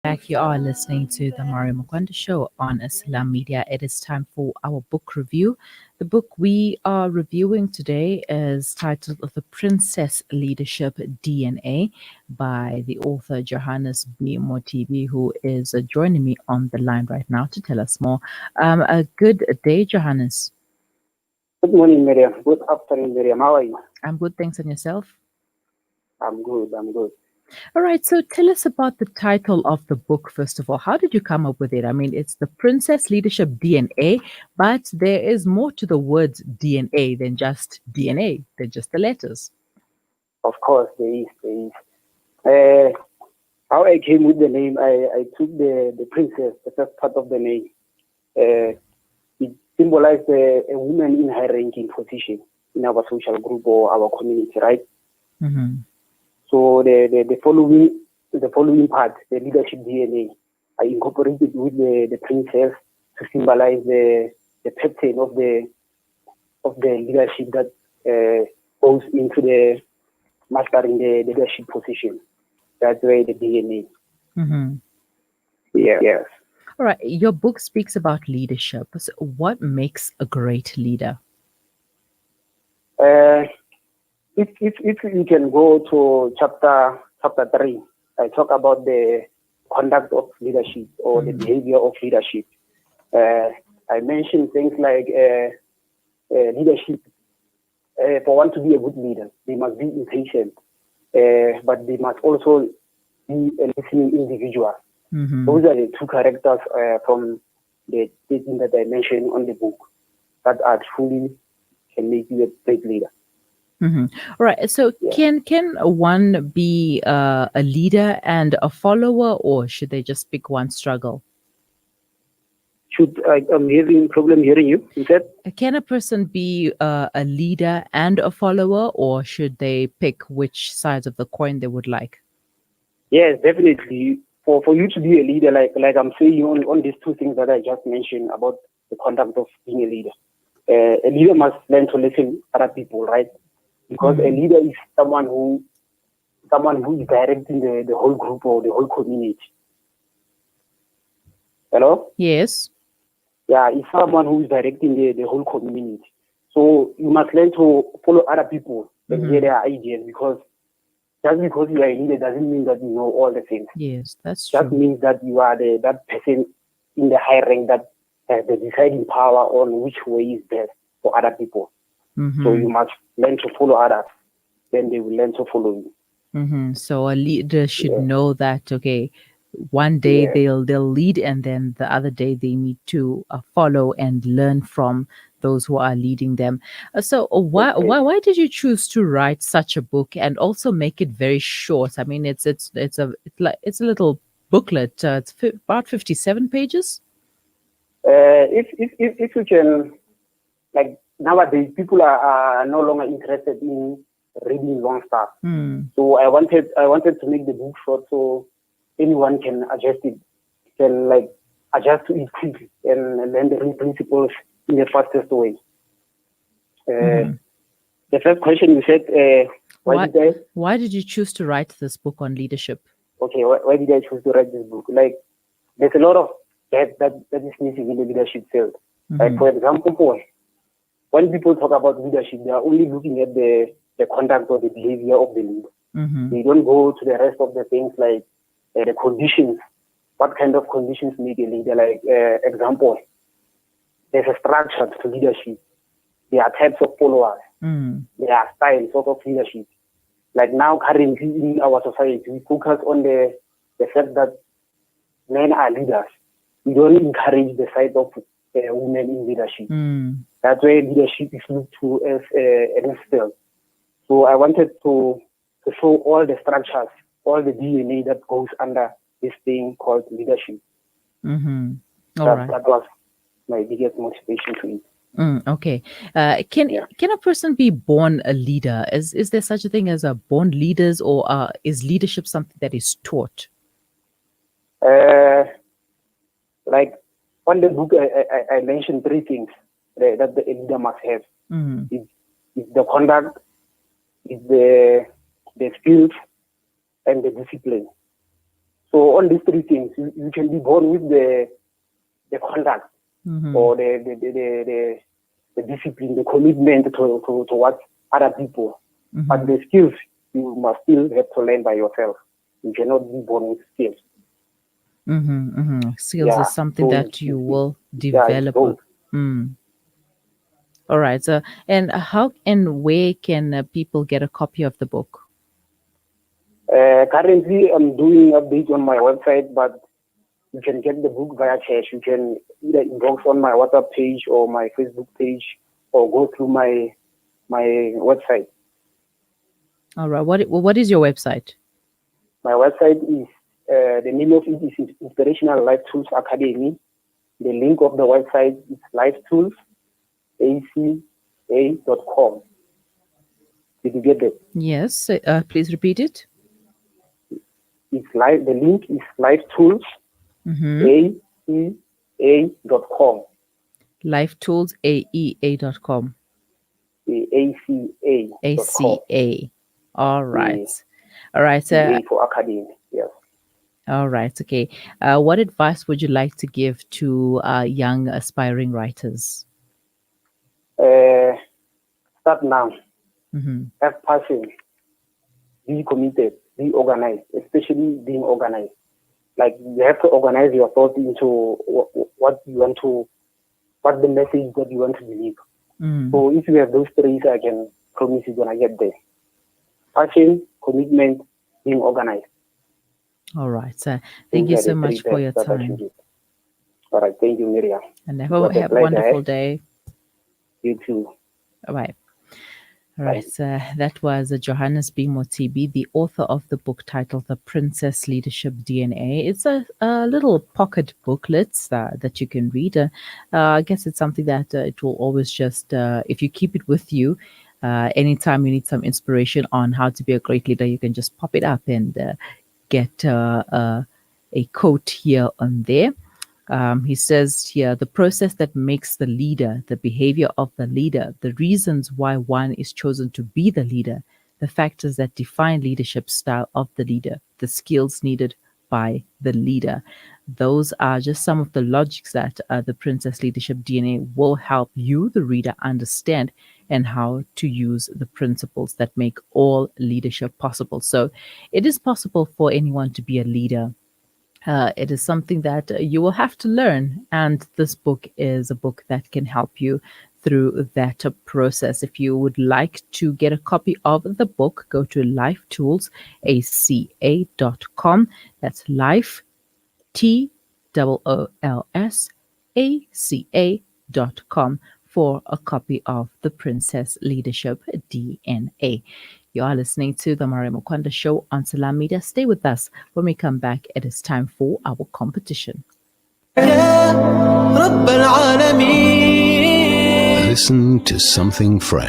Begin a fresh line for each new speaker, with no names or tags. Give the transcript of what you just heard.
Back, you are listening to the Mario Mukwanda Show on Islam Media. It is time for our book review. The book we are reviewing today is titled The Princess Leadership DNA by the author Johannes B. Mothibi, who is joining me on the line right now to tell us more. A good day, Johannes.
Good morning, Miriam. Good afternoon, Miriam. How are you?
I'm good, thanks. And yourself?
I'm good.
All right, so tell us about the title of the book, first of all. How did you come up with it? I mean, it's the Princess Leadership DNA, but there is more to the words DNA than just DNA, than just the letters.
Of course, there is. Uh, how I came with the name, I took the princess, the first part of the name. It symbolized a woman in high-ranking position in our social group or our community, right?
Mm-hmm.
So the following part, the leadership DNA, I incorporated with the princess to symbolize the pattern of the leadership that goes into the mastering the leadership position. That's why the DNA.
Mm-hmm.
Yes.
All right, your book speaks about leadership. So what makes a great leader?
If you can go to chapter 3, I talk about the conduct of leadership or the behavior of leadership. I mentioned things like leadership. For one to be a good leader, they must be impatient, but they must also be a listening individual.
Mm-hmm.
Those are the two characters from the statement that I mentioned on the book that are truly can make you a great leader.
Mm-hmm. All right. So can one be a leader and a follower, or should they just pick one struggle?
I'm having problem hearing you. You said?
Can a person be a leader and a follower, or should they pick which sides of the coin they would like?
Yes, definitely. For you to be a leader, like I'm saying on these two things that I just mentioned about the conduct of being a leader. A leader must learn to listen to other people, right? Because a leader is someone who is directing the whole group or the whole community. Hello?
Yes.
Yeah, it's someone who is directing the whole community. So you must learn to follow other people and hear their ideas, because just because you are a leader doesn't mean that you know all the things.
Yes, that's true.
That means that you are that person in the high rank that has the deciding power on which way is best for other people.
Mm-hmm.
So you must learn to follow others, then they will learn to follow you.
Mm-hmm. So a leader should know that, okay, one day they'll lead, and then the other day they need to follow and learn from those who are leading them. So why did you choose to write such a book and also make it very short? I mean, it's a little booklet. It's about 57 pages.
If you can, like nowadays, people are no longer interested in reading long stuff. So I wanted to make the book short so anyone can adjust it, can like adjust to it quickly and learn the real principles in the fastest way. The first question you said,
why did you choose to write this book on leadership?
Okay, why did I choose to write this book? Like, there's a lot of that is missing in the leadership field. Like, for example, when people talk about leadership, they are only looking at the conduct or the behavior of the leader. They don't go to the rest of the things like the conditions. What kind of conditions make a leader? Like, example, there's a structure to leadership. There are types of followers. There are styles of leadership. Like now, currently in our society, we focus on the fact that men are leaders. We don't encourage the side of women in leadership. That's why leadership is looked to as a skill. So I wanted to show all the structures, all the DNA that goes under this thing called leadership. That was my biggest motivation to it.
Okay. Can a person be born a leader? Is there such a thing as a born leaders, or is leadership something that is taught?
Like on the book, I mentioned three things that the leader must have. It's the conduct, it's the skills, and the discipline. So all these three things, you can be born with the conduct or the discipline, the commitment towards other people. But the skills, you must still have to learn by yourself. You cannot be born with skills.
Skills is something that you will develop. All right. So, and how and where can people get a copy of the book?
Currently, I'm doing updates on my website, but you can get the book via cash. You can either inbox on my WhatsApp page or my Facebook page, or go through my website.
All right. What is your website?
My website is the name of it is Inspirational Life Tools Academy. The link of the website is lifetoolsaca.com. Did you get it?
Yes. Please repeat it.
It's live. The link is lifetoolsaca.com.
Lifetoolsaea.com. ACA. All right. All right.
A for academy. Yes.
All right. Okay. What advice would you like to give to young aspiring writers?
Start now. Have passion. Be committed. Be organized. Especially being organized. Like you have to organize your thoughts into what you want to, what the message that you want to believe. So if you have those three, I can promise you're gonna get there. Passion, commitment, being organized.
All right. Thank you so much for your time.
All right. Thank you, Miriam.
And have a wonderful day.
You too.
Bye. All right. That was Johannes B. Mothibi, the author of the book titled The Princess Leadership DNA. It's a little pocket booklet that you can read. I guess it's something that it will always just, if you keep it with you, anytime you need some inspiration on how to be a great leader, you can just pop it up and get a quote here and there. He says here, the process that makes the leader, the behavior of the leader, the reasons why one is chosen to be the leader, the factors that define leadership style of the leader, the skills needed by the leader. Those are just some of the logics that the Princess Leadership DNA will help you, the reader, understand and how to use the principles that make all leadership possible. So it is possible for anyone to be a leader. It is something that you will have to learn, and this book is a book that can help you through that process. If you would like to get a copy of the book, go to lifetoolsaca.com. That's life, TOOLSACA.com for a copy of The Princess Leadership DNA. You are listening to the Mare Mukwanda Show on Salam Media. Stay with us. When we come back, it is time for our competition.
Listen to something fresh.